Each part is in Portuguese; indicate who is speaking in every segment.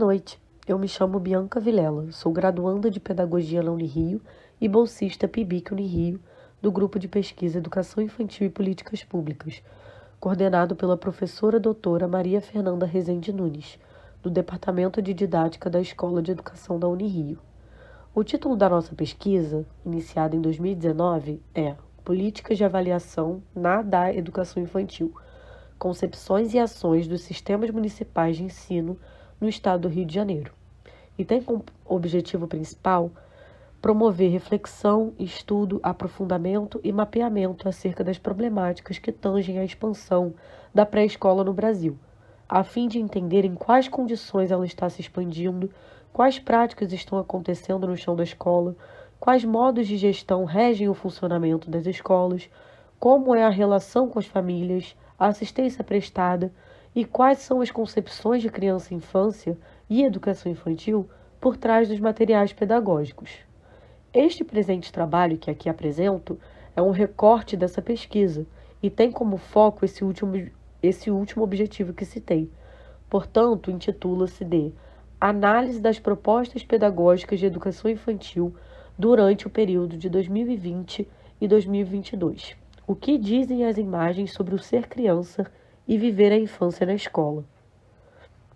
Speaker 1: noite, eu me chamo Bianca Vilela, sou graduanda de Pedagogia na Unirio e bolsista PIBIC Unirio, do Grupo de Pesquisa Educação Infantil e Políticas Públicas, coordenado pela professora doutora Maria Fernanda Rezende Nunes, do Departamento de Didática da Escola de Educação da Unirio. O título da nossa pesquisa, iniciada em 2019, é Políticas de Avaliação da Educação Infantil, Concepções e Ações dos Sistemas Municipais de Ensino no Estado do Rio de Janeiro. E tem como objetivo principal promover reflexão, estudo, aprofundamento e mapeamento acerca das problemáticas que tangem a expansão da pré-escola no Brasil, a fim de entender em quais condições ela está se expandindo, quais práticas estão acontecendo no chão da escola, quais modos de gestão regem o funcionamento das escolas, como é a relação com as famílias, a assistência prestada e quais são as concepções de criança e infância e educação infantil por trás dos materiais pedagógicos. Este presente trabalho que aqui apresento é um recorte dessa pesquisa e tem como foco esse último objetivo que citei. Portanto, intitula-se de Análise das propostas pedagógicas de educação infantil durante o período de 2020 e 2022. O que dizem as imagens sobre o ser criança e viver a infância na escola?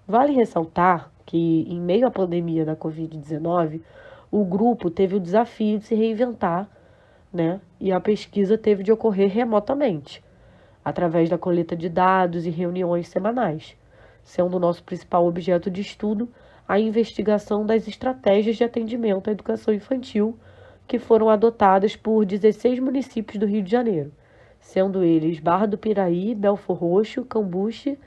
Speaker 1: Vale ressaltar que, em meio à pandemia da Covid-19, o grupo teve o desafio de se reinventar, e a pesquisa teve de ocorrer remotamente, através da coleta de dados e reuniões semanais, sendo o nosso principal objeto de estudo a investigação das estratégias de atendimento à educação infantil que foram adotadas por 16 municípios do Rio de Janeiro, sendo eles Barra do Piraí, Belfor Roxo, Cambuci,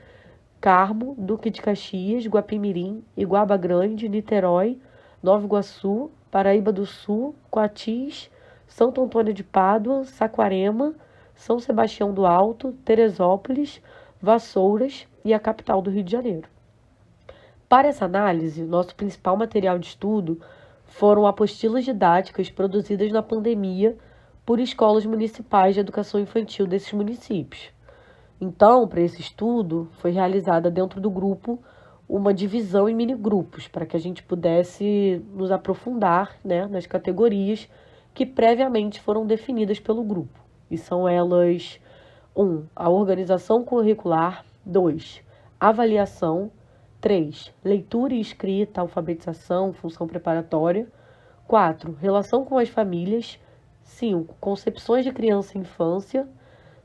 Speaker 1: Carmo, Duque de Caxias, Guapimirim, Iguaba Grande, Niterói, Nova Iguaçu, Paraíba do Sul, Coatis, Santo Antônio de Pádua, Saquarema, São Sebastião do Alto, Teresópolis, Vassouras e a capital do Rio de Janeiro. Para essa análise, nosso principal material de estudo foram apostilas didáticas produzidas na pandemia por escolas municipais de educação infantil desses municípios. Então, para esse estudo, foi realizada dentro do grupo uma divisão em mini-grupos, para que a gente pudesse nos aprofundar nas categorias que previamente foram definidas pelo grupo. E são elas: 1. A organização curricular. 2. Avaliação. 3. Leitura e escrita, alfabetização, função preparatória. 4. Relação com as famílias. 5. Concepções de criança e infância.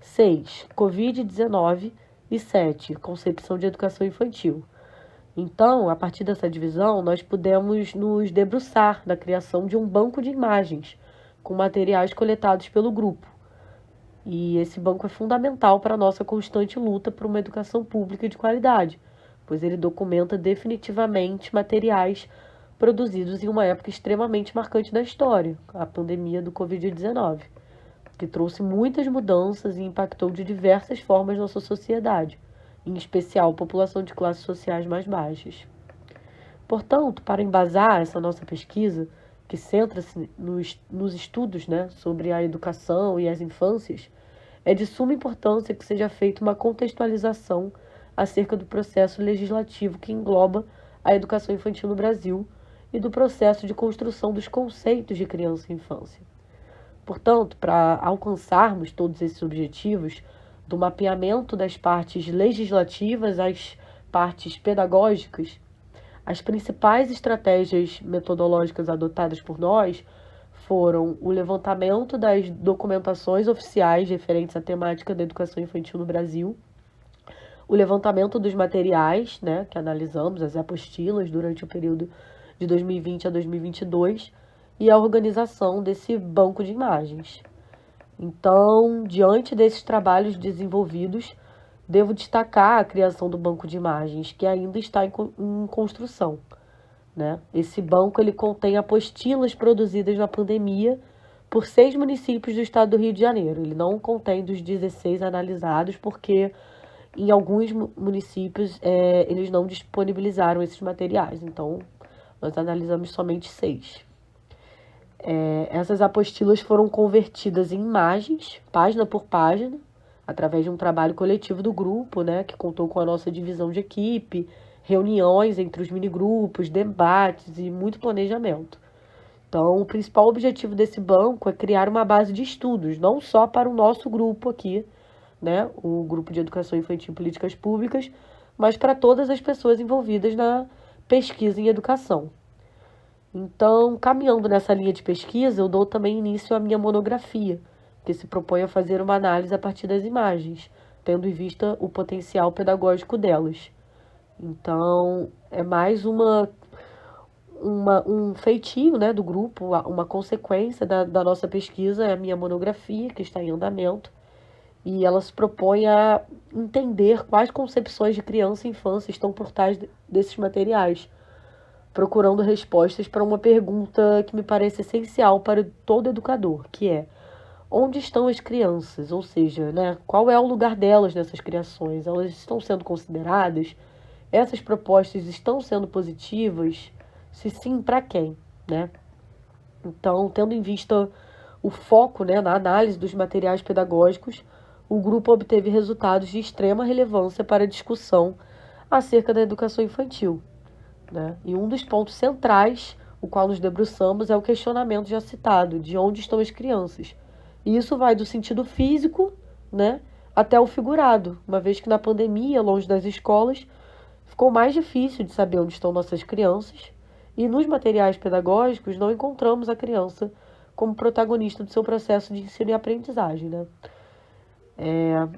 Speaker 1: 6. Covid-19. E 7. Concepção de educação infantil. Então, a partir dessa divisão, nós pudemos nos debruçar na criação de um banco de imagens com materiais coletados pelo grupo. E esse banco é fundamental para a nossa constante luta por uma educação pública de qualidade, pois ele documenta definitivamente materiais produzidos em uma época extremamente marcante da história, a pandemia do Covid-19, que trouxe muitas mudanças e impactou de diversas formas nossa sociedade, em especial a população de classes sociais mais baixas. Portanto, para embasar essa nossa pesquisa, que centra-se nos estudos sobre a educação e as infâncias, é de suma importância que seja feita uma contextualização acerca do processo legislativo que engloba a educação infantil no Brasil e do processo de construção dos conceitos de criança e infância. Portanto, para alcançarmos todos esses objetivos, do mapeamento das partes legislativas às partes pedagógicas, as principais estratégias metodológicas adotadas por nós foram o levantamento das documentações oficiais referentes à temática da educação infantil no Brasil, o levantamento dos materiais, que analisamos, as apostilas durante o período de 2020 a 2022, e a organização desse banco de imagens. Então, diante desses trabalhos desenvolvidos, devo destacar a criação do banco de imagens, que ainda está em construção. Esse banco ele contém apostilas produzidas na pandemia por 6 municípios do estado do Rio de Janeiro. Ele não contém dos 16 analisados, porque em alguns municípios eles não disponibilizaram esses materiais. Então, nós analisamos somente 6. Essas apostilas foram convertidas em imagens, página por página, através de um trabalho coletivo do grupo, que contou com a nossa divisão de equipe, reuniões entre os minigrupos, debates e muito planejamento. Então, o principal objetivo desse banco é criar uma base de estudos, não só para o nosso grupo aqui, né, o Grupo de Educação Infantil e Políticas Públicas, mas para todas as pessoas envolvidas na pesquisa em educação. Então, caminhando nessa linha de pesquisa, eu dou também início à minha monografia, que se propõe a fazer uma análise a partir das imagens, tendo em vista o potencial pedagógico delas. Então, é mais um feitio, né, do grupo, uma consequência da nossa pesquisa, é a minha monografia, que está em andamento, e ela se propõe a entender quais concepções de criança e infância estão por trás desses materiais, procurando respostas para uma pergunta que me parece essencial para todo educador, que é: onde estão as crianças? Ou seja, né, qual é o lugar delas nessas criações? Elas estão sendo consideradas? Essas propostas estão sendo positivas? Se sim, para quem, né? Então, tendo em vista o foco, né, na análise dos materiais pedagógicos, o grupo obteve resultados de extrema relevância para a discussão acerca da educação infantil, né? E um dos pontos centrais, o qual nos debruçamos, é o questionamento já citado, de onde estão as crianças. E isso vai do sentido físico, né, até o figurado, uma vez que na pandemia, longe das escolas, ficou mais difícil de saber onde estão nossas crianças, e nos materiais pedagógicos não encontramos a criança como protagonista do seu processo de ensino e aprendizagem, né?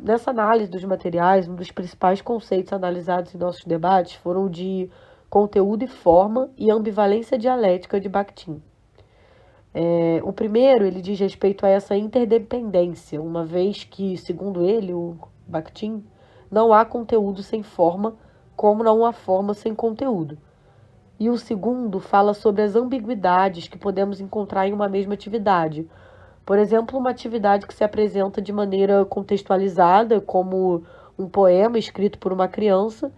Speaker 1: Nessa análise dos materiais, um dos principais conceitos analisados em nossos debates foram o de conteúdo e forma e ambivalência dialética de Bakhtin. O primeiro, ele diz respeito a essa interdependência, uma vez que, segundo ele, o Bakhtin, não há conteúdo sem forma, como não há forma sem conteúdo. E o segundo fala sobre as ambiguidades que podemos encontrar em uma mesma atividade. Por exemplo, uma atividade que se apresenta de maneira contextualizada, como um poema escrito por uma criança,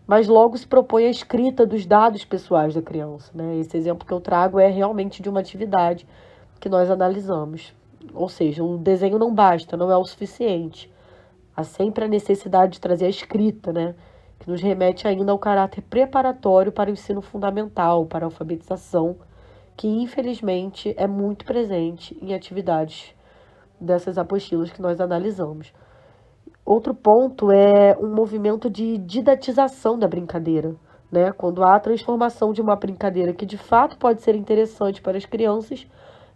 Speaker 1: mas logo se propõe a escrita dos dados pessoais da criança, né? Esse exemplo que eu trago é realmente de uma atividade que nós analisamos. Ou seja, o desenho não basta, não é o suficiente. Há sempre a necessidade de trazer a escrita, né, que nos remete ainda ao caráter preparatório para o ensino fundamental, para a alfabetização, que infelizmente é muito presente em atividades dessas apostilas que nós analisamos. Outro ponto é um movimento de didatização da brincadeira, né? Quando há a transformação de uma brincadeira que de fato pode ser interessante para as crianças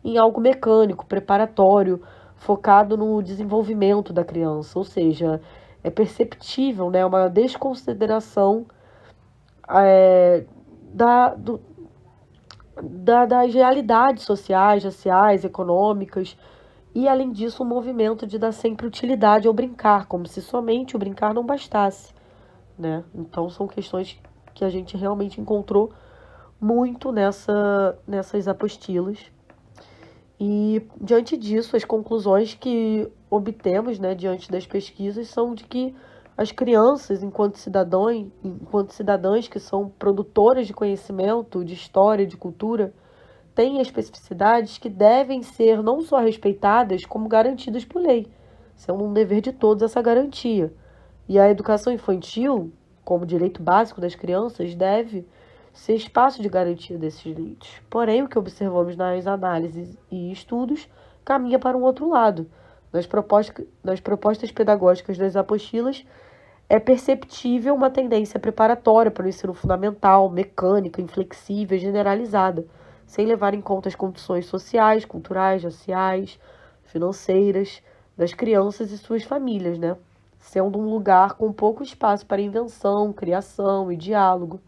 Speaker 1: em algo mecânico, preparatório, focado no desenvolvimento da criança, ou seja, é perceptível, né, uma desconsideração da, do, das realidades sociais, raciais, econômicas, e além disso um movimento de dar sempre utilidade ao brincar, como se somente o brincar não bastasse, né? Então são questões que a gente realmente encontrou muito nessas apostilas. E, diante disso, as conclusões que obtemos, né, diante das pesquisas são de que as crianças, enquanto cidadãs que são produtoras de conhecimento, de história, de cultura, têm especificidades que devem ser não só respeitadas, como garantidas por lei, sendo um dever de todos essa garantia. E a educação infantil, como direito básico das crianças, deve ser espaço de garantia desses direitos. Porém, o que observamos nas análises e estudos caminha para um outro lado. Nas propostas pedagógicas das apostilas, é perceptível uma tendência preparatória para o ensino fundamental, mecânica, inflexível, generalizada, sem levar em conta as condições sociais, culturais, raciais, financeiras das crianças e suas famílias, né? Sendo um lugar com pouco espaço para invenção, criação e diálogo.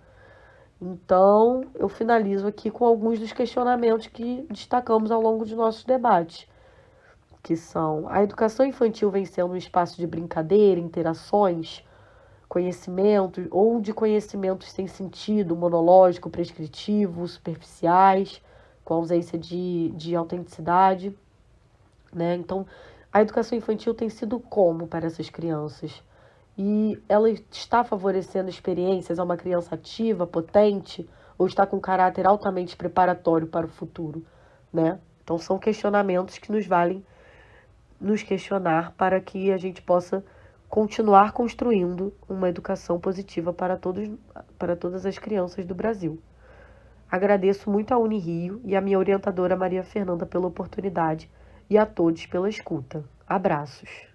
Speaker 1: Então, eu finalizo aqui com alguns dos questionamentos que destacamos ao longo de nossos debates, que são: a educação infantil vem sendo um espaço de brincadeira, interações, conhecimento, ou de conhecimentos sem sentido, monológico, prescritivo, superficiais, com ausência de autenticidade, né? Então, a educação infantil tem sido como para essas crianças? E ela está favorecendo experiências a uma criança ativa, potente, ou está com caráter altamente preparatório para o futuro, né? Então são questionamentos que nos valem nos questionar para que a gente possa continuar construindo uma educação positiva para todas as crianças do Brasil. Agradeço muito à Unirio e à minha orientadora Maria Fernanda pela oportunidade e a todos pela escuta. Abraços.